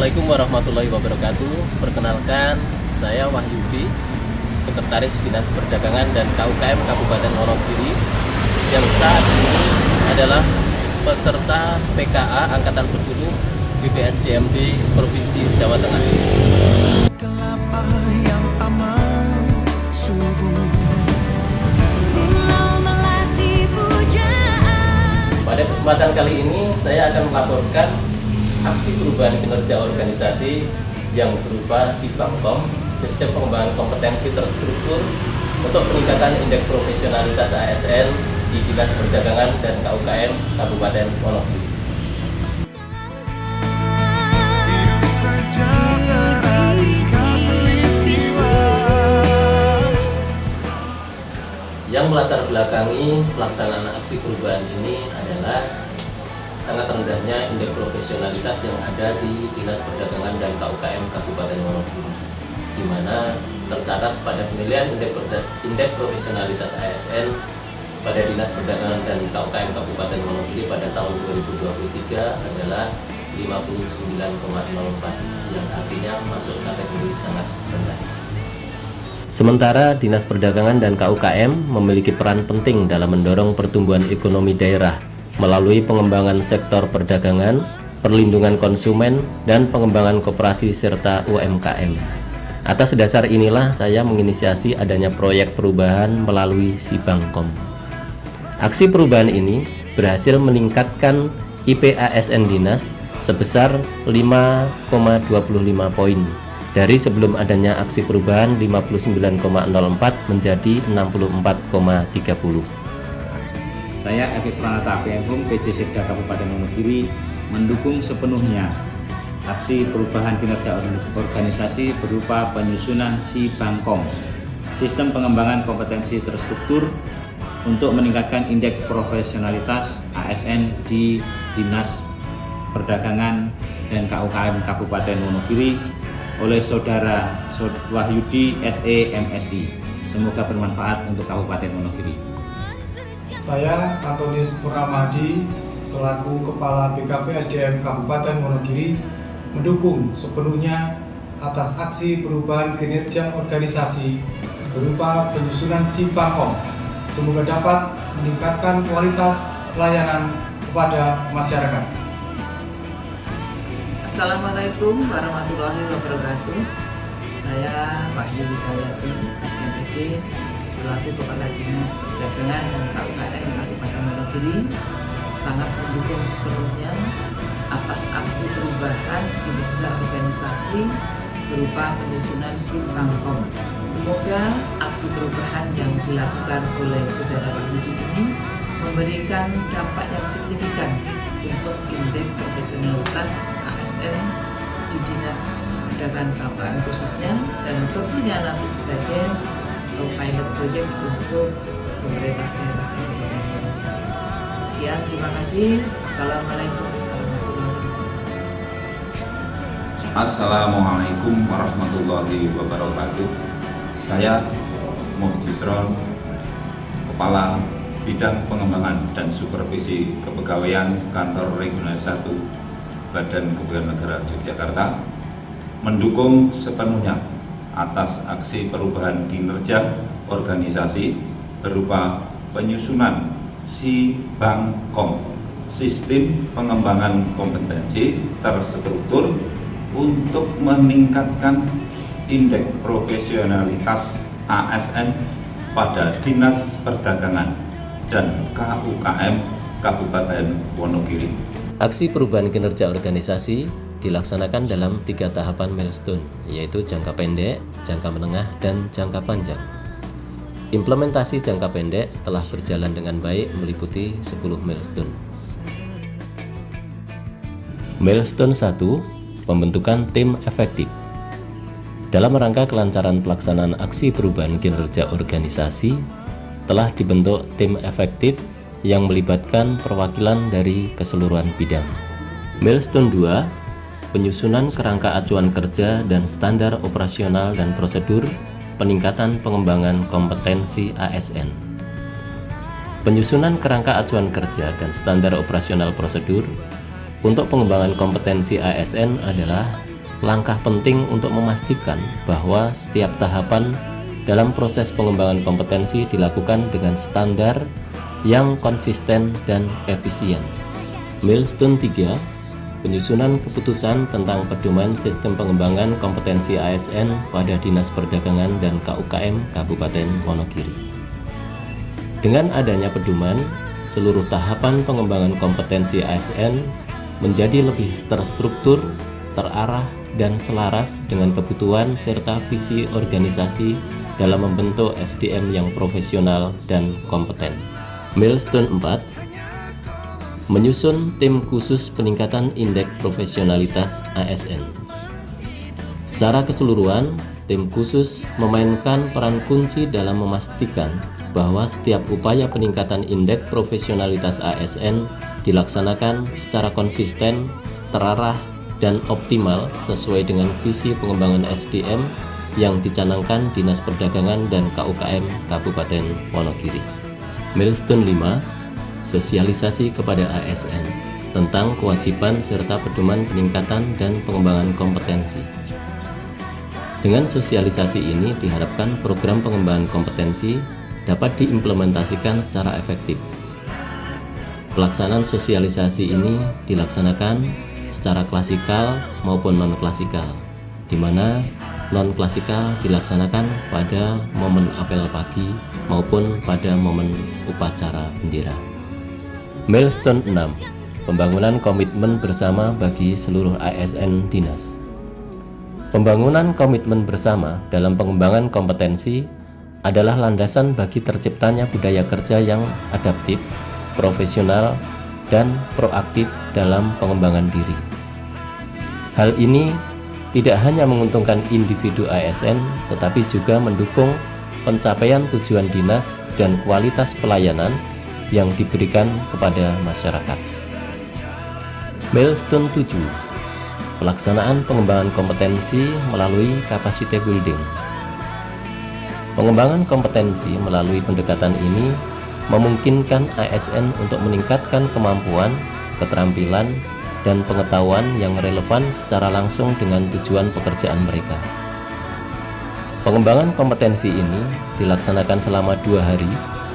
Assalamualaikum warahmatullahi wabarakatuh. Perkenalkan, saya Wahyudi, Sekretaris Dinas Perdagangan dan KUKM Kabupaten Wonogiri, yang saat ini adalah peserta PKA Angkatan 10 BPSDMD Provinsi Jawa Tengah. Pada kesempatan kali ini saya akan melaporkan aksi perubahan kinerja organisasi yang berupa SIBANGKOM, Sistem Pengembangan Kompetensi Terstruktur untuk peningkatan indeks profesionalitas ASN di Dinas Perdagangan dan KUKM Kabupaten Wonogiri. Yang melatar belakangi pelaksanaan aksi perubahan ini adalah sangat rendahnya indeks profesionalitas yang ada di Dinas Perdagangan dan KUKM Kabupaten Wonogiri, di mana tercatat pada penilaian indeks profesionalitas ASN pada Dinas Perdagangan dan KUKM Kabupaten Wonogiri pada tahun 2023 adalah 59,04, yang artinya masuk kategori sangat rendah. Sementara Dinas Perdagangan dan KUKM memiliki peran penting dalam mendorong pertumbuhan ekonomi daerah melalui pengembangan sektor perdagangan, perlindungan konsumen, dan pengembangan koperasi serta UMKM. Atas dasar inilah saya menginisiasi adanya proyek perubahan melalui SIBANGKOM. Aksi perubahan ini berhasil meningkatkan IP ASN Dinas sebesar 5,25 poin dari sebelum adanya aksi perubahan 59,04 menjadi 64,30. Saya Akif Pranata PM PC Sekda Kabupaten Wonogiri mendukung sepenuhnya aksi perubahan kinerja organisasi berupa penyusunan SIBANGKOM, Sistem Pengembangan Kompetensi Terstruktur untuk meningkatkan indeks profesionalitas ASN di Dinas Perdagangan dan KUKM Kabupaten Wonogiri oleh Saudara Wahyudi SE MSI. Semoga bermanfaat untuk Kabupaten Wonogiri. Saya Antonius Purnamadi selaku Kepala BKP SDM Kabupaten Wonogiri mendukung sepenuhnya atas aksi perubahan kinerja organisasi berupa penyusunan SIBANGKOM. Semoga dapat meningkatkan kualitas pelayanan kepada masyarakat. Assalamualaikum warahmatullahi wabarakatuh. Saya Wahyu Widayati, SMPD, selaku Kepala Dinas Perdagangan dan KUKM Kabupaten Wonogiri sangat mendukung sepenuhnya atas aksi perubahan kinerja organisasi berupa penyusunan SIBANGKOM. Semoga aksi perubahan yang dilakukan oleh Saudara Wahyudi ini memberikan dampak yang signifikan untuk indeks profesionalitas ASN di Dinas Perdagangan KUKM khususnya, dan tentunya nanti sebagai pilot project untuk pemerintah daerah. Sekian, terima kasih. Assalamualaikum warahmatullahi wabarakatuh. Assalamualaikum warahmatullahi wabarakatuh. Saya Muhdisron, Kepala Bidang Pengembangan dan Supervisi Kepegawaian Kantor Regional 1 Badan Kepegawaian Negara Yogyakarta, mendukung sepenuhnya atas aksi perubahan kinerja organisasi berupa penyusunan SIBANGKOM, Sistem Pengembangan Kompetensi Terstruktur untuk meningkatkan indeks profesionalitas ASN pada Dinas Perdagangan dan KUKM Kabupaten Wonogiri. Aksi perubahan kinerja organisasi dilaksanakan dalam 3 tahapan milestone, yaitu jangka pendek, jangka menengah, dan jangka panjang. Implementasi jangka pendek telah berjalan dengan baik meliputi 10 milestone. Milestone 1, pembentukan tim efektif. Dalam rangka kelancaran pelaksanaan aksi perubahan kinerja organisasi, telah dibentuk tim efektif yang melibatkan perwakilan dari keseluruhan bidang. Milestone 2, penyusunan kerangka acuan kerja dan standar operasional dan prosedur peningkatan pengembangan kompetensi ASN. Penyusunan kerangka acuan kerja dan standar operasional prosedur untuk pengembangan kompetensi ASN adalah langkah penting untuk memastikan bahwa setiap tahapan dalam proses pengembangan kompetensi dilakukan dengan standar yang konsisten dan efisien. Milestone 3, penyusunan keputusan tentang pedoman sistem pengembangan kompetensi ASN pada Dinas Perdagangan dan KUKM Kabupaten Wonogiri. Dengan adanya pedoman, seluruh tahapan pengembangan kompetensi ASN menjadi lebih terstruktur, terarah, dan selaras dengan kebutuhan serta visi organisasi dalam membentuk SDM yang profesional dan kompeten. Milestone 4, menyusun tim khusus peningkatan indeks profesionalitas ASN. Secara keseluruhan, tim khusus memainkan peran kunci dalam memastikan bahwa setiap upaya peningkatan indeks profesionalitas ASN dilaksanakan secara konsisten, terarah, dan optimal sesuai dengan visi pengembangan SDM yang dicanangkan Dinas Perdagangan dan KUKM Kabupaten Wonogiri. Milestone 5, sosialisasi kepada ASN tentang kewajiban serta pedoman peningkatan dan pengembangan kompetensi. Dengan sosialisasi ini diharapkan program pengembangan kompetensi dapat diimplementasikan secara efektif. Pelaksanaan sosialisasi ini dilaksanakan secara klasikal maupun non-klasikal, di mana non-klasikal dilaksanakan pada momen apel pagi maupun pada momen upacara bendera. Milestone 6, pembangunan komitmen bersama bagi seluruh ASN Dinas. Pembangunan komitmen bersama dalam pengembangan kompetensi adalah landasan bagi terciptanya budaya kerja yang adaptif, profesional, dan proaktif dalam pengembangan diri. Hal ini tidak hanya menguntungkan individu ASN, tetapi juga mendukung pencapaian tujuan dinas dan kualitas pelayanan yang diberikan kepada masyarakat. Milestone 7, pelaksanaan pengembangan kompetensi melalui capacity building. Pengembangan kompetensi melalui pendekatan ini memungkinkan ASN untuk meningkatkan kemampuan, keterampilan, dan pengetahuan yang relevan secara langsung dengan tujuan pekerjaan mereka. Pengembangan kompetensi ini dilaksanakan selama 2 hari,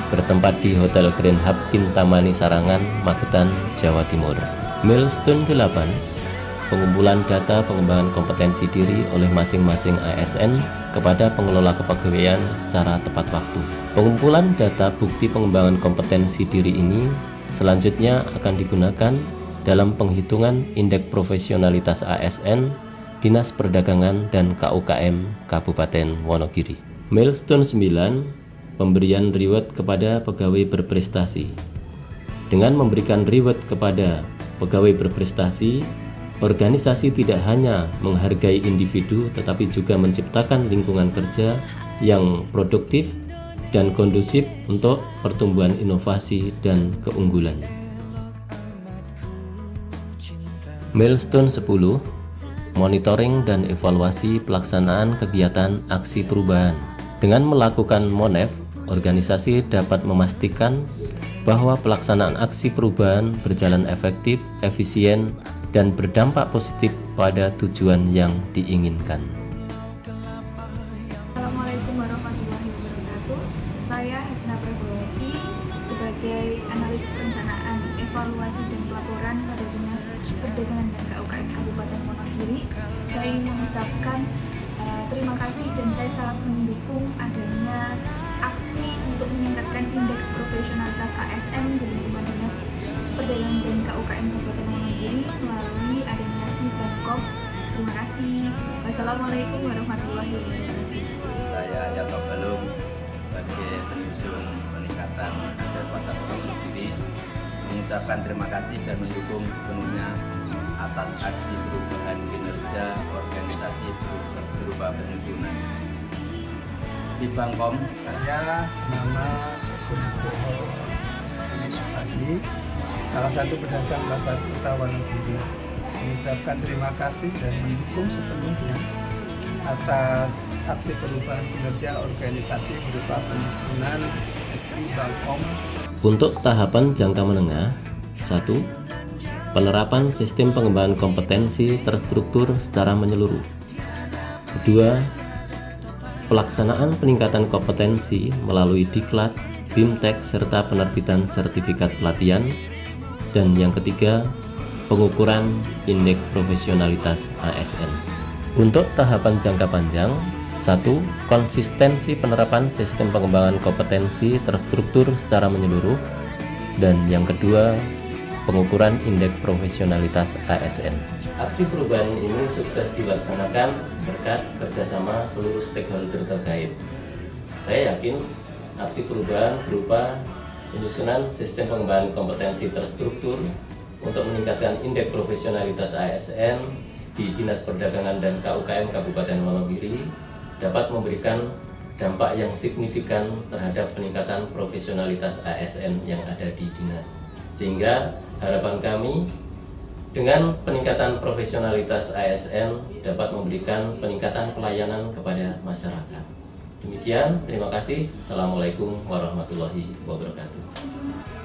bertempat di Hotel Grand Hub Kintamani Sarangan, Magetan, Jawa Timur. Milestone 8, pengumpulan data pengembangan kompetensi diri oleh masing-masing ASN kepada pengelola kepegawaian secara tepat waktu. Pengumpulan data bukti pengembangan kompetensi diri ini selanjutnya akan digunakan dalam penghitungan indeks profesionalitas ASN Dinas Perdagangan dan KUKM Kabupaten Wonogiri. Milestone 9, pemberian reward kepada pegawai berprestasi. Dengan memberikan reward kepada pegawai berprestasi, organisasi tidak hanya menghargai individu tetapi juga menciptakan lingkungan kerja yang produktif dan kondusif untuk pertumbuhan inovasi dan keunggulan. Milestone 10, monitoring dan evaluasi pelaksanaan kegiatan aksi perubahan. Dengan melakukan MONEF, organisasi dapat memastikan bahwa pelaksanaan aksi perubahan berjalan efektif, efisien, dan berdampak positif pada tujuan yang diinginkan. Assalamualaikum warahmatullahi wabarakatuh. Saya Hasna Prabowati sebagai analis perencanaan, evaluasi, dan pelaporan pada Dinas Perdagangan dan KUKM Kabupaten Wonogiri. Saya ingin mengucapkan terima kasih dan saya sangat mendukung adanya aksi untuk meningkatkan indeks profesionalitas ASN di lingkungan Dinas Perdagangan dan KUKM Kabupaten Wonogiri melalui adanya Sibankop. Terima kasih. Wassalamualaikum warahmatullahi wabarakatuh. Saya Yakob Balung sebagai penyusun peningkatan indeks pada Wonogiri mengucapkan terima kasih dan mendukung sepenuhnya atas aksi perubahan kinerja organisasi berupa penyusunan Sibankop. Saya nama Nugroho Sukadi, salah satu pedagang pasar kota Wonogiri, mengucapkan terima kasih dan mendukung sepenuhnya atas aksi perubahan kinerja organisasi berupa penyusunan Sibankop. Untuk tahapan jangka menengah, 1. penerapan sistem pengembangan kompetensi terstruktur secara menyeluruh. Kedua, pelaksanaan peningkatan kompetensi melalui diklat, BIMTEK, serta penerbitan sertifikat pelatihan. Dan yang ketiga, pengukuran indeks profesionalitas ASN. Untuk tahapan jangka panjang, 1. Konsistensi penerapan sistem pengembangan kompetensi terstruktur secara menyeluruh. Dan yang kedua, pengukuran indeks profesionalitas ASN. Aksi perubahan ini sukses dilaksanakan berkat kerjasama seluruh stakeholder terkait. Saya yakin aksi perubahan berupa penyusunan sistem pengembangan kompetensi terstruktur untuk meningkatkan indeks profesionalitas ASN di Dinas Perdagangan dan KUKM Kabupaten Wonogiri dapat memberikan dampak yang signifikan terhadap peningkatan profesionalitas ASN yang ada di dinas. Sehingga harapan kami dengan peningkatan profesionalitas ASN dapat memberikan peningkatan pelayanan kepada masyarakat. Demikian, terima kasih. Assalamualaikum warahmatullahi wabarakatuh.